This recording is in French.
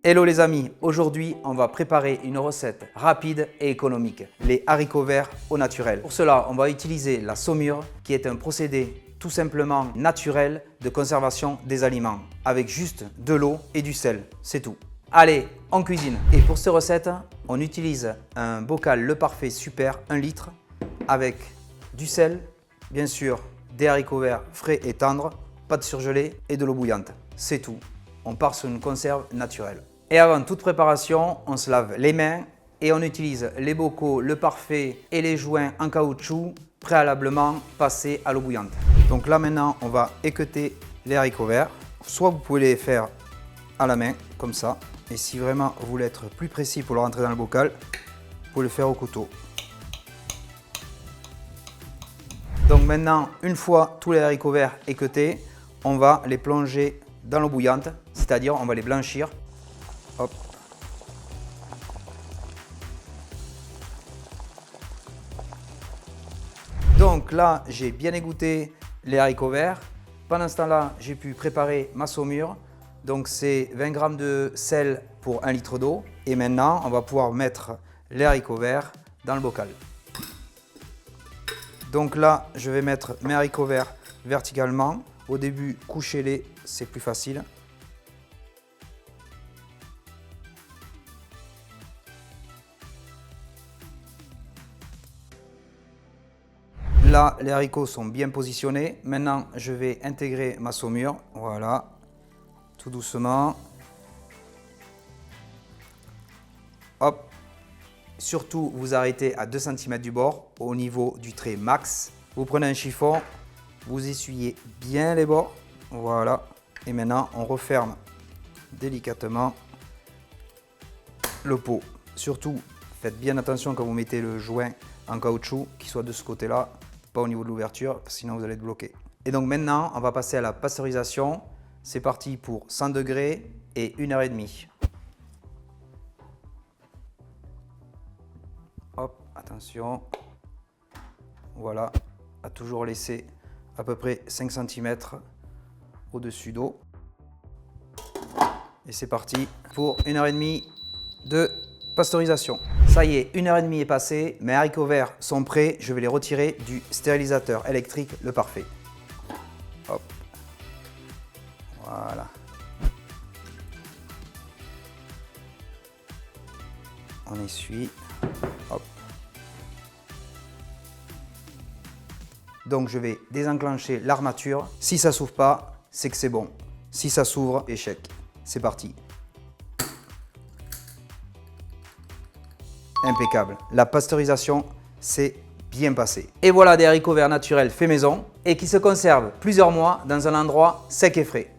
Hello les amis, aujourd'hui on va préparer une recette rapide et économique, les haricots verts au naturel. Pour cela, on va utiliser la saumure qui est un procédé tout simplement naturel de conservation des aliments avec juste de l'eau et du sel, c'est tout. Allez, on cuisine. Et pour cette recette, on utilise un bocal Le Parfait Super 1 litre avec du sel, bien sûr des haricots verts frais et tendres, pas de surgelé et de l'eau bouillante. C'est tout. On part sur une conserve naturelle. Et avant toute préparation, on se lave les mains et on utilise les bocaux Le Parfait et les joints en caoutchouc préalablement passés à l'eau bouillante. Donc là maintenant, on va équeuter les haricots verts. Soit vous pouvez les faire à la main, comme ça. Et si vraiment vous voulez être plus précis pour le rentrer dans le bocal, vous pouvez le faire au couteau. Donc maintenant, une fois tous les haricots verts équeutés, on va les plonger dans l'eau bouillante, c'est-à-dire on va les blanchir. Hop. Donc là, j'ai bien égoutté les haricots verts. Pendant ce temps-là, j'ai pu préparer ma saumure. Donc c'est 20 g de sel pour 1 litre d'eau. Et maintenant, on va pouvoir mettre les haricots verts dans le bocal. Donc là, je vais mettre mes haricots verts verticalement. Au début, couchez-les, c'est plus facile. Là, les haricots sont bien positionnés. Maintenant, je vais intégrer ma saumure. Voilà, tout doucement. Hop. Surtout, vous arrêtez à 2 cm du bord, au niveau du trait max. Vous prenez un chiffon, vous essuyez bien les bords. Voilà. Et maintenant, on referme délicatement le pot. Surtout, faites bien attention quand vous mettez le joint en caoutchouc, qu'il soit de ce côté-là, pas au niveau de l'ouverture, sinon vous allez être bloqué. Et donc maintenant, on va passer à la pasteurisation. C'est parti pour 100 degrés et 1h30. Hop, attention. Voilà, à toujours laisser à peu près 5 cm au-dessus d'eau. Et c'est parti pour 1h30 de pasteurisation. Ça y est, 1h30 est passée, mes haricots verts sont prêts, je vais les retirer du stérilisateur électrique Le Parfait. Hop. Voilà. On essuie. Hop. Donc je vais désenclencher l'armature. Si ça s'ouvre pas, c'est que c'est bon. Si ça s'ouvre, échec. C'est parti. Impeccable. La pasteurisation s'est bien passée. Et voilà des haricots verts naturels faits maison et qui se conservent plusieurs mois dans un endroit sec et frais.